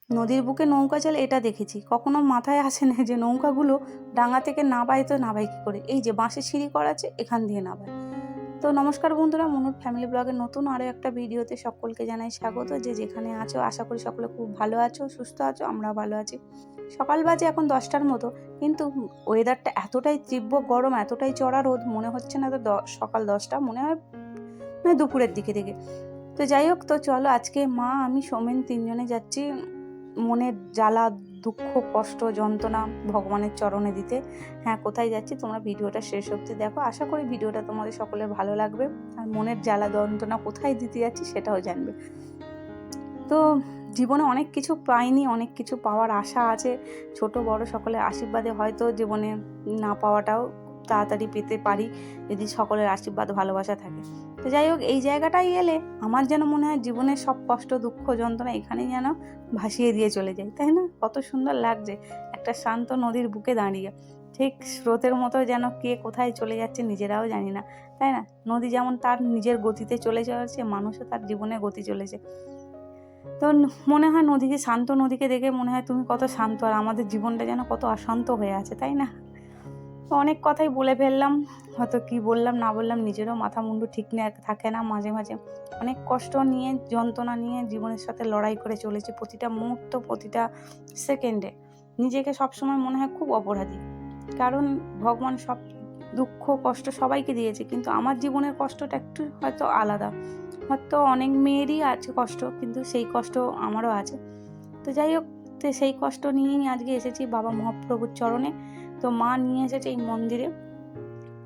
নদীর বুকে নৌকা চলে এটা দেখেছি, কখনো মাথায় আসে না যে নৌকাগুলো ডাঙা থেকে নাবায় তো নাবায় কী করে, এই যে বাঁশের সিঁড়ি করা আছে এখান দিয়ে নাবায়। তো নমস্কার বন্ধুরা, মনুর ফ্যামিলি ব্লগের নতুন আরও একটা ভিডিওতে সকলকে জানাই স্বাগত। যে যেখানে আছো আশা করি সকলে খুব ভালো আছো, সুস্থ আছো, আমরা ভালো আছি। সকাল বাজে এখন 10টার মতো, কিন্তু ওয়েদারটা এতটাই তীব্র গরম, এতটাই চড়া রোদ, মনে হচ্ছে না তো সকাল 10টা, মনে হয় দুপুরের দিকে থেকে। তো যাই হোক, তো চলো আজকে মা আমি সৌমেন তিনজনে যাচ্ছি মনের জ্বালা দুঃখ কষ্ট যন্ত্রণা ভগবানের চরণে দিতে। হ্যাঁ, কোথায় যাচ্ছি তোমরা ভিডিওটা শেষ অবধি দেখো, আশা করি ভিডিওটা তোমাদের সকলের ভালো লাগবে। আর মনের জ্বালা যন্ত্রণা কোথায় দিতে যাচ্ছি সেটাও জানবে। তো জীবনে অনেক কিছু পাইনি, অনেক কিছু পাওয়ার আশা আছে, ছোট বড় সকলের আশীর্বাদে হয়তো জীবনে না পাওয়াটাও তাড়াতাড়ি পেতে পারি যদি সকলের আশীর্বাদ ভালোবাসা থাকে। তো যাই হোক, এই জায়গাটায় এলে আমার যেন মনে হয় জীবনের সব কষ্ট দুঃখ যন্ত্রণা এখানেই যেন ভাসিয়ে দিয়ে চলে যায়, তাই না? কত সুন্দর লাগছে একটা শান্ত নদীর বুকে দাঁড়িয়ে, ঠিক স্রোতের মতো যেন কে কোথায় চলে যাচ্ছে নিজেরাও জানি না, তাই না? নদী যেমন তার নিজের গতিতে চলে যাচ্ছে, মানুষও তার জীবনের গতি চলেছে। তো মনে হয় নদীকে, শান্ত নদীকে দেখে মনে হয় তুমি কত শান্ত, আর আমাদের জীবনটা যেন কত অশান্ত হয়ে আছে, তাই না? তো অনেক কথাই বলে ফেললাম, হয়তো কি বললাম না বললাম নিজেরও মাথা মুন্ডু ঠিক থাকে না। মাঝে মাঝে অনেক কষ্ট নিয়ে যন্ত্রণা নিয়ে জীবনের সাথে লড়াই করে চলেছি, প্রতিটা মুহূর্ত প্রতিটা সেকেন্ডে নিজেকে সবসময় মনে হয় খুব অপরাধী। কারণ ভগবান সব দুঃখ কষ্ট সবাইকে দিয়েছে, কিন্তু আমার জীবনের কষ্টটা একটু হয়তো আলাদা। হয়তো অনেক মেয়েরই আছে কষ্ট, কিন্তু সেই কষ্ট আমারও আছে। তো যাই হোক, তো সেই কষ্ট নিয়েই আজকে এসেছি বাবা মহাপ্রভুর চরণে। তো মা নিয়ে এসেছে এই মন্দিরে,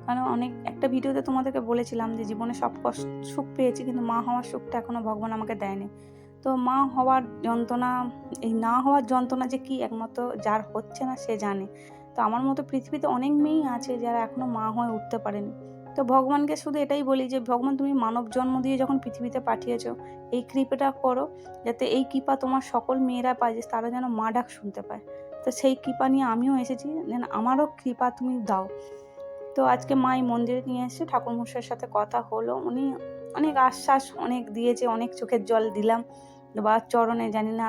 কারণ একটা ভিডিওতে তোমাদেরকে বলেছিলাম যে জীবনে সব কষ্ট সুখ পেয়েছি, কিন্তু মা হওয়ার সুখটা এখনও ভগবান আমাকে দেয়নি। তো মা হওয়ার যন্ত্রণা, এই না হওয়ার যন্ত্রণা যে কি একমাত্র যার হচ্ছে না সে জানে। তো আমার মতো পৃথিবীতে অনেক মেয়েই আছে যারা এখনও মা হয়ে উঠতে পারেনি। তো ভগবানকে শুধু এটাই বলি যে ভগবান, তুমি মানব জন্ম দিয়ে যখন পৃথিবীতে পাঠিয়েছো, এই কৃপাটা করো যাতে এই কৃপা তোমার সকল মেয়েরা পায়, যে তারা যেন মা ডাক শুনতে পায়। তো সেই কৃপা নিয়ে আমিও এসেছি, যেন আমারও কৃপা তুমি দাও। তো আজকে মা এই মন্দিরে নিয়ে এসে ঠাকুরমশাইয়ের সাথে কথা হলো, উনি অনেক আশ্বাস অনেক দিয়েছে, অনেক চোখের জল দিলাম বাবার চরণে। জানি না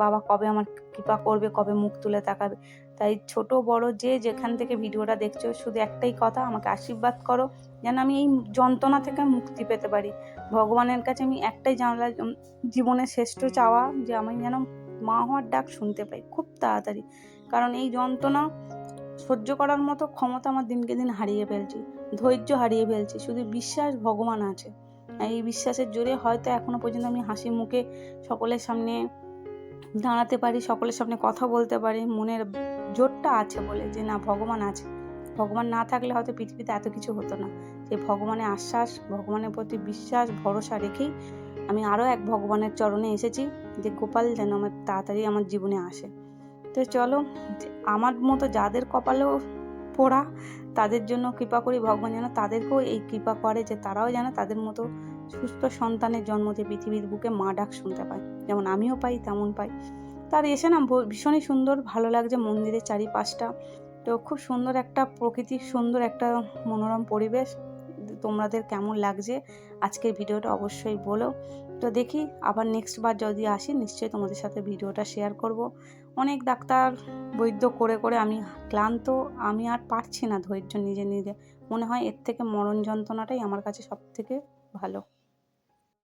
বাবা কবে আমার কৃপা করবে, কবে মুখ তুলে তাকাবে। তাই ছোট বড় যে যেখান থেকে ভিডিওটা দেখছো, শুধু একটাই কথা, আমাকে আশীর্বাদ করো যেন আমি এই যন্ত্রণা থেকে মুক্তি পেতে পারি। ভগবানের কাছে আমি একটাই জানলা, জীবনের শ্রেষ্ঠ চাওয়া যে আমি যেন মা হওয়ার ডাক শুনতে পাই খুব তাড়াতাড়ি। কারণ এই যন্ত্রণা সহ্য করার মতো ক্ষমতা আমার দিনকে দিন হারিয়ে ফেলছি, ধৈর্য হারিয়ে ফেলছি। শুধু বিশ্বাস ভগবান আছে, এই বিশ্বাসের জোরে হয়তো এখনো পর্যন্ত আমি হাসি মুখে সকলের সামনে দাঁড়াতে পারি, সকলের সামনে কথা বলতে পারি, মনের জোরটা আছে বলে, যে না ভগবান আছে। ভগবান না থাকলে হয়তো পৃথিবীতে এত কিছু হতো না। যে ভগবানের আশ্বাস, ভগবানের প্রতি বিশ্বাস ভরসা রেখেই আমি আরও এক ভগবানের চরণে এসেছি, যে গোপাল যেন আমার তাড়াতাড়ি আমার জীবনে আসে। তো চলো, আমার মতো যাদের কপালেও পোড়া তাদের জন্য কৃপা করি, ভগবান যেন তাদেরকেও এই কৃপা করে, যে তারাও যেন তাদের মতো সুস্থ সন্তানের জন্ম দিয়ে পৃথিবীর বুকে মা ডাক শুনতে পায়, যেমন আমিও পাই তেমন পাই। তার এসে না ভীষণই সুন্দর ভালো লাগছে মন্দিরের চারিপাশটা। তো খুব সুন্দর একটা প্রকৃতির সুন্দর একটা মনোরম পরিবেশ। তোমাদের কেমন লাগছে আজকের ভিডিওটা অবশ্যই বলো। তো দেখি আবার নেক্সট বার যদি আসি নিশ্চয়ই তোমাদের সাথে ভিডিওটা শেয়ার করব। অনেক ডাক্তার বৈদ্য করে করে আমি ক্লান্ত, আমি আর পারছি না ধৈর্য নিজে নিজে। মনে হয় এর থেকে মরণ যন্ত্রণাটাই আমার কাছে সব থেকে ভালো।